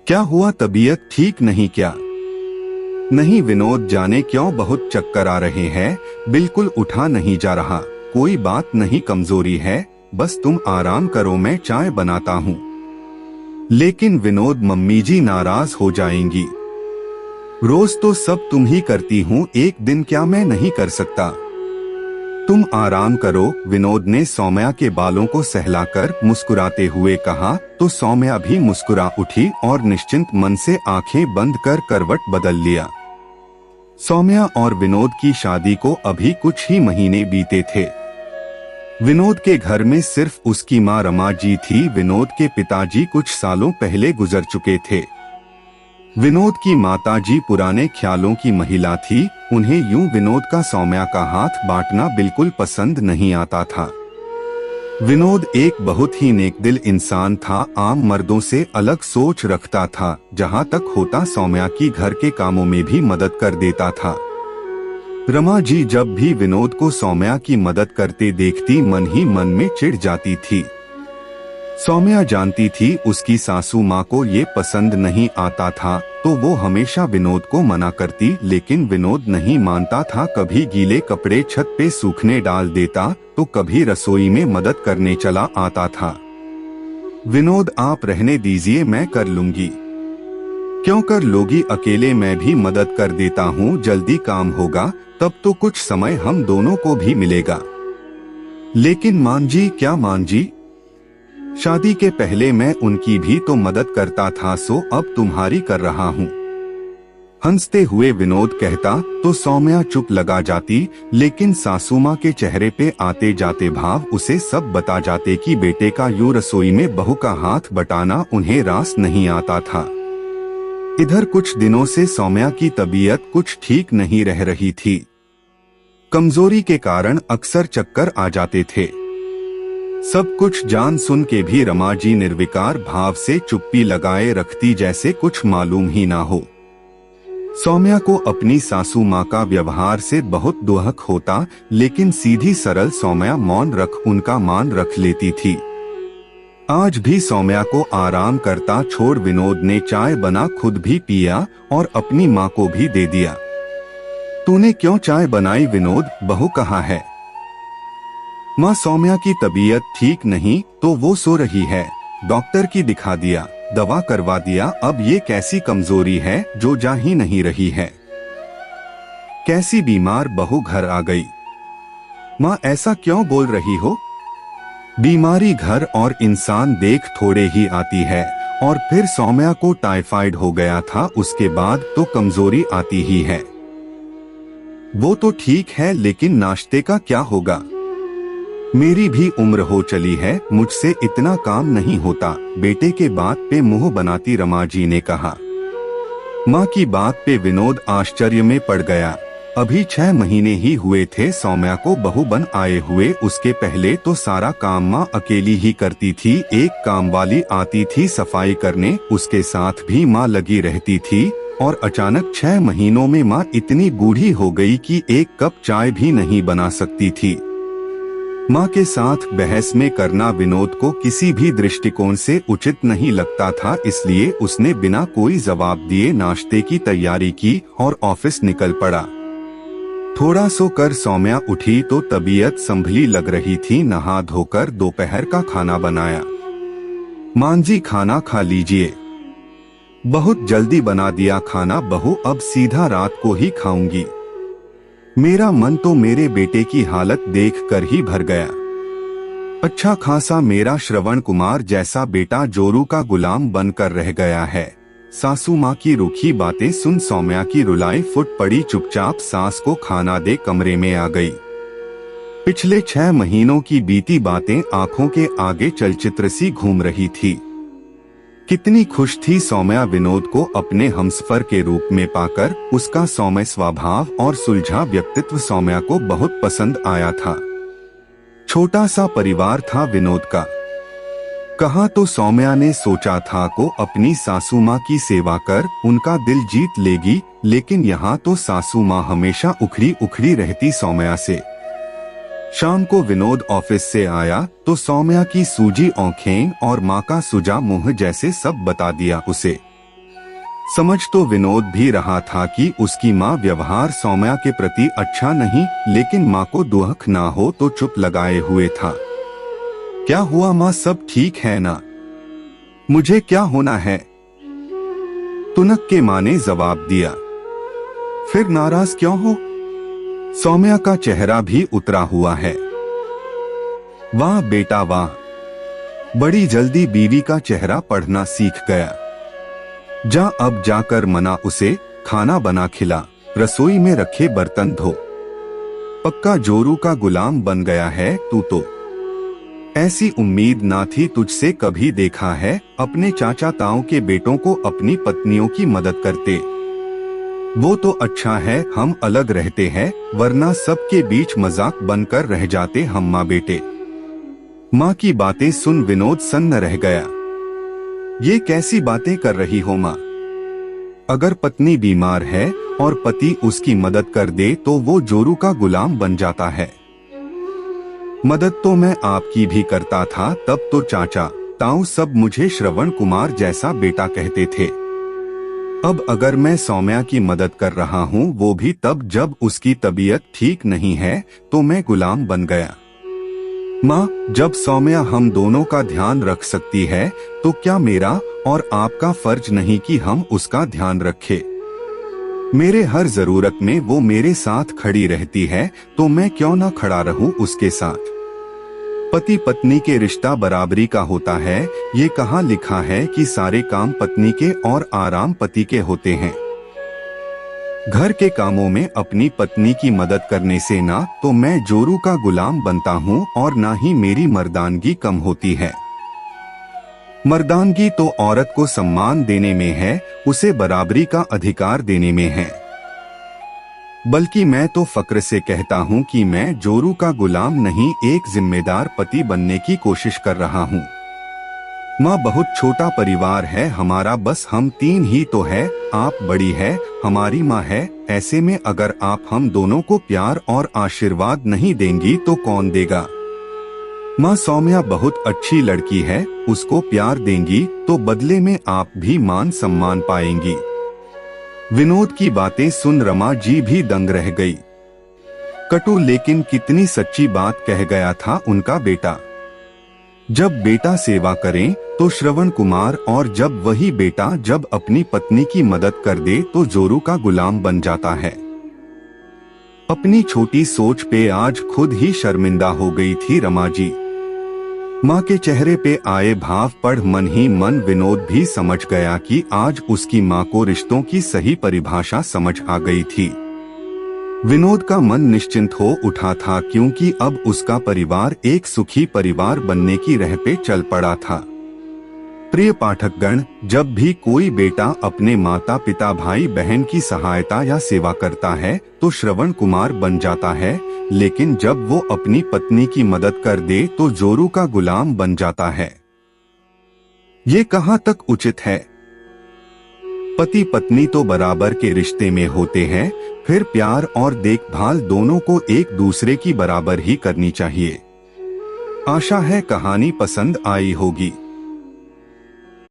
क्या हुआ, तबीयत ठीक नहीं क्या? नहीं विनोद, जाने क्यों बहुत चक्कर आ रहे हैं, बिल्कुल उठा नहीं जा रहा। कोई बात नहीं, कमजोरी है, बस तुम आराम करो, मैं चाय बनाता हूँ। लेकिन विनोद, मम्मी जी नाराज हो जाएंगी। रोज तो सब तुम ही करती हूँ, एक दिन क्या मैं नहीं कर सकता? तुम आराम करो, विनोद ने सौम्या के बालों को सहलाकर मुस्कुराते हुए कहा। तो सौम्या भी मुस्कुरा उठी और निश्चिंत मन से आंखें बंद कर करवट बदल लिया। सौम्या और विनोद की शादी को अभी कुछ ही महीने बीते थे। विनोद के घर में सिर्फ उसकी मां रमा जी थी। विनोद के पिताजी कुछ सालों पहले गुजर चुके थे। विनोद की माताजी पुराने ख्यालों की महिला थी। उन्हें यूं विनोद का सौम्या का हाथ बांटना बिल्कुल पसंद नहीं आता था। विनोद एक बहुत ही नेकदिल इंसान था, आम मर्दों से अलग सोच रखता था। जहां तक होता सौम्या की घर के कामों में भी मदद कर देता था। रमा जी जब भी विनोद को सौम्या की मदद करते देखती, मन ही मन में चिढ़ जाती थी। सौम्या जानती थी उसकी सासू माँ को ये पसंद नहीं आता था, तो वो हमेशा विनोद को मना करती, लेकिन विनोद नहीं मानता था। कभी गीले कपड़े छत पे सूखने डाल देता, तो कभी रसोई में मदद करने चला आता था। विनोद, आप रहने दीजिए, मैं कर लूंगी। क्यों कर लोगी अकेले? मैं भी मदद कर देता हूँ, जल्दी काम होगा, तब तो कुछ समय हम दोनों को भी मिलेगा। लेकिन मान जी, क्या मान जी? शादी के पहले मैं उनकी भी तो मदद करता था, सो अब तुम्हारी कर रहा हूँ। हंसते हुए विनोद कहता तो सौम्या चुप लगा जाती, लेकिन सासू माँ के चेहरे पे आते जाते भाव उसे सब बता जाते कि बेटे का यूं रसोई में बहू का हाथ बटाना उन्हें रास नहीं आता था। इधर कुछ दिनों से सौम्या की तबीयत कुछ ठीक नहीं रह रही थी। कमजोरी के कारण अक्सर चक्कर आ जाते थे। सब कुछ जान सुन के भी रमा जी निर्विकार भाव से चुप्पी लगाए रखती, जैसे कुछ मालूम ही ना हो। सौम्या को अपनी सासू माँ का व्यवहार से बहुत दुहक होता, लेकिन सीधी सरल सौम्या मौन रख उनका मान रख लेती थी। आज भी सौम्या को आराम करता छोड़ विनोद ने चाय बना खुद भी पिया और अपनी माँ को भी दे दिया। तूने क्यों चाय बनाई विनोद, बहू कहाँ है? माँ, सौम्या की तबीयत ठीक नहीं, तो वो सो रही है। डॉक्टर की दिखा दिया, दवा करवा दिया, अब ये कैसी कमजोरी है जो जा ही नहीं रही है। कैसी बीमार बहू घर आ गई? माँ, ऐसा क्यों बोल रही हो? बीमारी घर और इंसान देख थोड़े ही आती है, और फिर सौम्या को टाइफाइड हो गया था, उसके बाद तो कमजोरी आती ही है। वो तो ठीक है, लेकिन नाश्ते का क्या होगा? मेरी भी उम्र हो चली है, मुझसे इतना काम नहीं होता, बेटे के बात पे मुंह बनाती रमा जी ने कहा। माँ की बात पे विनोद आश्चर्य में पड़ गया। अभी 6 महीने ही हुए थे सौम्या को बहू बन आए हुए। उसके पहले तो सारा काम माँ अकेली ही करती थी। एक काम वाली आती थी सफाई करने, उसके साथ भी माँ लगी रहती थी। और अचानक 6 महीनों में माँ इतनी बूढ़ी हो गई कि एक कप चाय भी नहीं बना सकती थी। माँ के साथ बहस में करना विनोद को किसी भी दृष्टिकोण से उचित नहीं लगता था, इसलिए उसने बिना कोई जवाब दिए नाश्ते की तैयारी की और ऑफिस निकल पड़ा। थोड़ा सोकर सौम्या उठी तो तबीयत संभली लग रही थी। नहा धोकर दोपहर का खाना बनाया। मां जी, खाना खा लीजिए। बहुत जल्दी बना दिया खाना बहू, अब सीधा रात को ही खाऊंगी। मेरा मन तो मेरे बेटे की हालत देखकर ही भर गया। अच्छा खासा मेरा श्रवण कुमार जैसा बेटा जोरू का गुलाम बनकर रह गया है। सासू माँ की रूखी बातें सुन सौम्या की रुलाई फुट पड़ी। चुपचाप सास को खाना दे कमरे में आ गई। पिछले 6 महीनों की बीती बातें आंखों के आगे चलचित्र सी घूम रही थी। कितनी खुश थी सौम्या विनोद को अपने हमसफर के रूप में पाकर। उसका सौम्य स्वभाव और सुलझा व्यक्तित्व सौम्या को बहुत पसंद आया था। छोटा सा परिवार था विनोद का। कहाँ तो सौम्या ने सोचा था को अपनी सासू माँ की सेवा कर उनका दिल जीत लेगी, लेकिन यहाँ तो सासू माँ हमेशा उखड़ी उखड़ी रहती सौम्या से। शाम को विनोद ऑफिस से आया तो सौम्या की सूजी आंखें और माँ का सुजा मुंह जैसे सब बता दिया उसे। समझ तो विनोद भी रहा था कि उसकी माँ व्यवहार सौम्या के प्रति अच्छा नहीं, लेकिन माँ को दुख ना हो तो चुप लगाए हुए था। क्या हुआ माँ, सब ठीक है ना? मुझे क्या होना है? तुनक के माँ ने जवाब दिया। फिर नाराज क्यों हो? सौम्या का चेहरा भी उतरा हुआ है। वाह बेटा वाह, बड़ी जल्दी बीवी का चेहरा पढ़ना सीख गया। जा अब जाकर मना उसे, खाना बना खिला, रसोई में रखे बर्तन धो। पक्का जोरू का गुलाम बन गया है तू तो। ऐसी उम्मीद ना थी तुझसे कभी देखा है अपने चाचा ताऊ के बेटों को अपनी पत्नियों की मदद करते। वो तो अच्छा है हम अलग रहते हैं, वरना सबके बीच मजाक बनकर रह जाते हम माँ बेटे। माँ की बातें सुन विनोद सन्न रह गया। ये कैसी बातें कर रही हो माँ? अगर पत्नी बीमार है और पति उसकी मदद कर दे तो वो जोरू का गुलाम बन जाता है। मदद तो मैं आपकी भी करता था, तब तो चाचा ताऊ सब मुझे श्रवण कुमार जैसा बेटा कहते थे। अब अगर मैं सौम्या की मदद कर रहा हूँ वो भी तब जब उसकी तबीयत ठीक नहीं है, तो मैं गुलाम बन गया। माँ, जब सौम्या हम दोनों का ध्यान रख सकती है तो क्या मेरा और आपका फर्ज नहीं कि हम उसका ध्यान रखें? मेरे हर जरूरत में वो मेरे साथ खड़ी रहती है, तो मैं क्यों ना खड़ा रहूं उसके साथ? पति पत्नी के रिश्ता बराबरी का होता है। ये कहाँ लिखा है कि सारे काम पत्नी के और आराम पति के होते हैं? घर के कामों में अपनी पत्नी की मदद करने से ना तो मैं जोरू का गुलाम बनता हूँ और ना ही मेरी मर्दानगी कम होती है। मर्दानगी तो औरत को सम्मान देने में है, उसे बराबरी का अधिकार देने में है। बल्कि मैं तो फक्र से कहता हूँ कि मैं जोरू का गुलाम नहीं, एक जिम्मेदार पति बनने की कोशिश कर रहा हूँ। माँ, बहुत छोटा परिवार है हमारा, बस हम 3 ही तो है। आप बड़ी है, हमारी माँ है। ऐसे में अगर आप हम दोनों को प्यार और आशीर्वाद नहीं देंगी तो कौन देगा? माँ, सौम्या बहुत अच्छी लड़की है, उसको प्यार देंगी तो बदले में आप भी मान सम्मान पाएंगी। विनोद की बातें सुन रमा जी भी दंग रह गई। कटु लेकिन कितनी सच्ची बात कह गया था उनका बेटा। जब बेटा सेवा करें तो श्रवण कुमार, और जब वही बेटा जब अपनी पत्नी की मदद कर दे तो जोरू का गुलाम बन जाता है। अपनी छोटी सोच पे आज खुद ही शर्मिंदा हो गई थी रमा जी। माँ के चेहरे पे आए भाव पढ़ मन ही मन विनोद भी समझ गया कि आज उसकी माँ को रिश्तों की सही परिभाषा समझ आ गई थी। विनोद का मन निश्चिंत हो उठा था, क्योंकि अब उसका परिवार एक सुखी परिवार बनने की राह पे चल पड़ा था। प्रिय पाठकगण, जब भी कोई बेटा अपने माता पिता भाई बहन की सहायता या सेवा करता है तो श्रवण कुमार बन जाता है, लेकिन जब वो अपनी पत्नी की मदद कर दे तो जोरू का गुलाम बन जाता है। ये कहाँ तक उचित है? पति पत्नी तो बराबर के रिश्ते में होते हैं, फिर प्यार और देखभाल दोनों को एक दूसरे की बराबर ही करनी चाहिए। आशा है कहानी पसंद आई होगी।